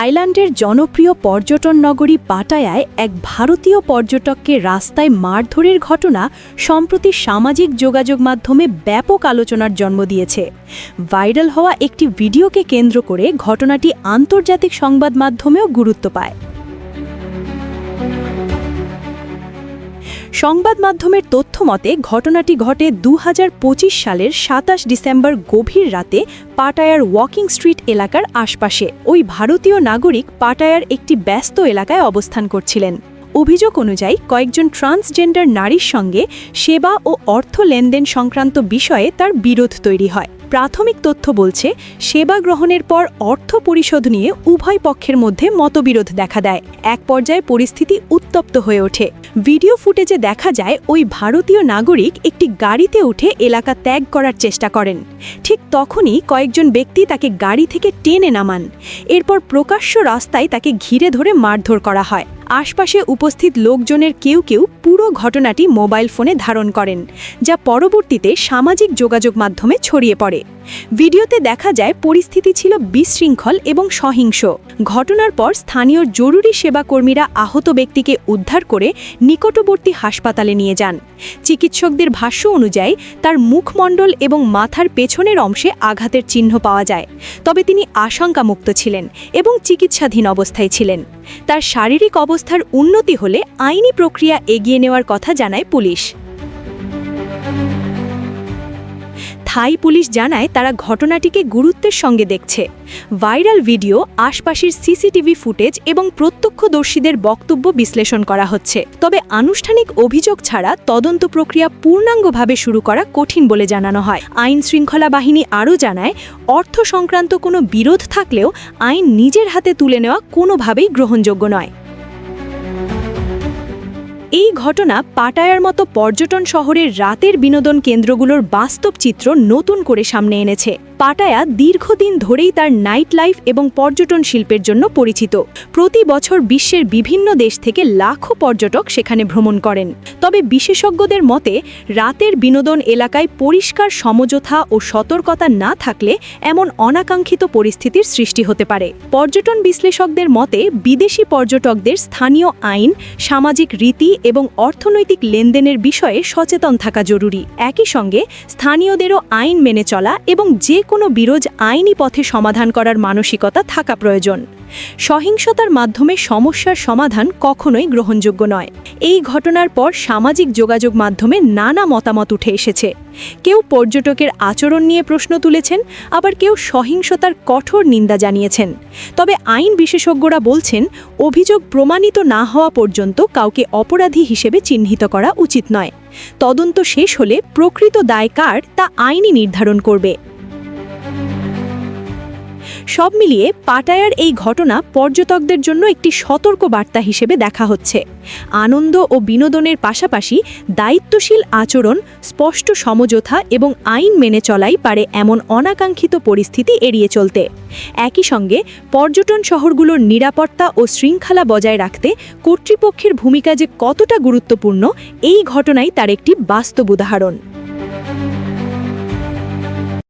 থাইল্যান্ডের জনপ্রিয় পর্যটন নগরী পাটায়ায় এক ভারতীয় পর্যটককে রাস্তায় মারধরের ঘটনা সম্প্রতি সামাজিক যোগাযোগ মাধ্যমে ব্যাপক আলোচনার জন্ম দিয়েছে। ভাইরাল হওয়া একটি ভিডিওকে কেন্দ্র করে ঘটনাটি আন্তর্জাতিক সংবাদ মাধ্যমেও গুরুত্ব পায়। সংবাদ মাধ্যমের তথ্য মতে ঘটনাটি ঘটে ২০২৫ সালের ২৭ ডিসেম্বর গভীর রাতে পাটায়ার ওয়াকিং স্ট্রিট এলাকার আশপাশে। ওই ভারতীয় নাগরিক পাটায়ার একটি ব্যস্ত এলাকায় অবস্থান করছিলেন। অভিযোগ অনুযায়ী কয়েকজন ট্রান্সজেন্ডার নারীর সঙ্গে সেবা ও অর্থ লেনদেন সংক্রান্ত বিষয়ে তার বিরোধ তৈরি হয়। প্রাথমিক তথ্য বলছে, সেবা গ্রহণের পর অর্থ পরিশোধ নিয়ে উভয় পক্ষের মধ্যে মতবিরোধ দেখা দেয়। এক পর্যায়ে পরিস্থিতি উত্তপ্ত হয়ে ওঠে। ভিডিও ফুটেজে দেখা যায় ওই ভারতীয় নাগরিক একটি গাড়িতে উঠে এলাকা ত্যাগ করার চেষ্টা করেন। ঠিক তখনই কয়েকজন ব্যক্তি তাকে গাড়ি থেকে টেনে নামান। এরপর প্রকাশ্য রাস্তায় তাকে ঘিরে ধরে মারধর করা হয়। আশপাশে উপস্থিত লোকজনের কেউ কেউ পুরো ঘটনাটি মোবাইল ফোনে ধারণ করেন, যা পরবর্তীতে সামাজিক যোগাযোগ মাধ্যমে ছড়িয়ে পড়ে। ভিডিওতে দেখা যায় পরিস্থিতি ছিল বিশৃঙ্খল এবং সহিংস। ঘটনার পর স্থানীয় জরুরি সেবা কর্মীরা আহত ব্যক্তিকে উদ্ধার করে নিকটবর্তী হাসপাতালে নিয়ে যান। চিকিৎসকদের ভাষ্য অনুযায়ী তার মুখমণ্ডল এবং মাথার পেছনের অংশে আঘাতের চিহ্ন পাওয়া যায়, তবে তিনি আশঙ্কামুক্ত ছিলেন এবং চিকিৎসাধীন অবস্থায় ছিলেন। তার শারীরিক অবস্থার উন্নতি হলে আইনি প্রক্রিয়া এগিয়ে নেওয়ার কথা জানায় পুলিশ। থাই পুলিশ জানায় তারা ঘটনাটিকে গুরুত্বের সঙ্গে দেখছে। ভাইরাল ভিডিও, আশপাশের সিসিটিভি ফুটেজ এবং প্রত্যক্ষদর্শীদের বক্তব্য বিশ্লেষণ করা হচ্ছে। তবে আনুষ্ঠানিক অভিযোগ ছাড়া তদন্ত প্রক্রিয়া পূর্ণাঙ্গভাবে শুরু করা কঠিন বলে জানানো হয়। আইন শৃঙ্খলা বাহিনী আরও জানায়, অর্থ সংক্রান্ত কোনো বিরোধ থাকলেও আইন নিজের হাতে তুলে নেওয়া কোনোভাবেই গ্রহণযোগ্য নয়। এই ঘটনা পাটায়ার মতো পর্যটন শহরের রাতের বিনোদন কেন্দ্রগুলোর বাস্তব চিত্র নতুন করে সামনে এনেছে। পাটায়া দীর্ঘদিন ধরেই তার নাইট লাইফ এবং পর্যটন শিল্পের জন্য পরিচিত। প্রতি বছর বিশ্বের বিভিন্ন দেশ থেকে লাখো পর্যটক সেখানে ভ্রমণ করেন। তবে বিশেষজ্ঞদের মতে, রাতের বিনোদন এলাকায় পরিষ্কার সমঝোতা ও সতর্কতা না থাকলে এমন অনাকাঙ্ক্ষিত পরিস্থিতির সৃষ্টি হতে পারে। পর্যটন বিশ্লেষকদের মতে, বিদেশি পর্যটকদের স্থানীয় আইন, সামাজিক রীতি এবং অর্থনৈতিক লেনদেনের বিষয়ে সচেতন থাকা জরুরি। একই সঙ্গে স্থানীয়দেরও আইন মেনে চলা এবং যে কোনো বিরোধ আইনি পথে সমাধান করার মানসিকতা থাকা প্রয়োজন। সহিংসতার মাধ্যমে সমস্যার সমাধান কখনোই গ্রহণযোগ্য নয়। এই ঘটনার পর সামাজিক যোগাযোগ মাধ্যমে নানা মতামত উঠে এসেছে। কেউ পর্যটকের আচরণ নিয়ে প্রশ্ন তুলেছেন, আবার কেউ সহিংসতার কঠোর নিন্দা জানিয়েছেন। তবে আইন বিশেষজ্ঞরা বলছেন, অভিযোগ প্রমাণিত না হওয়া পর্যন্ত কাউকে অপরাধী হিসেবে চিহ্নিত করা উচিত নয়। তদন্ত শেষ হলে প্রকৃত দায় কার তা আইনই নির্ধারণ করবে। সব মিলিয়ে পাটায়ার এই ঘটনা পর্যটকদের জন্য একটি সতর্ক বার্তা হিসেবে দেখা হচ্ছে। আনন্দ ও বিনোদনের পাশাপাশি দায়িত্বশীল আচরণ, স্পষ্ট সমঝোতা এবং আইন মেনে চলাই পারে এমন অনাকাঙ্ক্ষিত পরিস্থিতি এড়িয়ে চলতে। একই সঙ্গে পর্যটন শহরগুলোর নিরাপত্তা ও শৃঙ্খলা বজায় রাখতে কর্তৃপক্ষের ভূমিকা যে কতটা গুরুত্বপূর্ণ, এই ঘটনাই তার একটি বাস্তব উদাহরণ।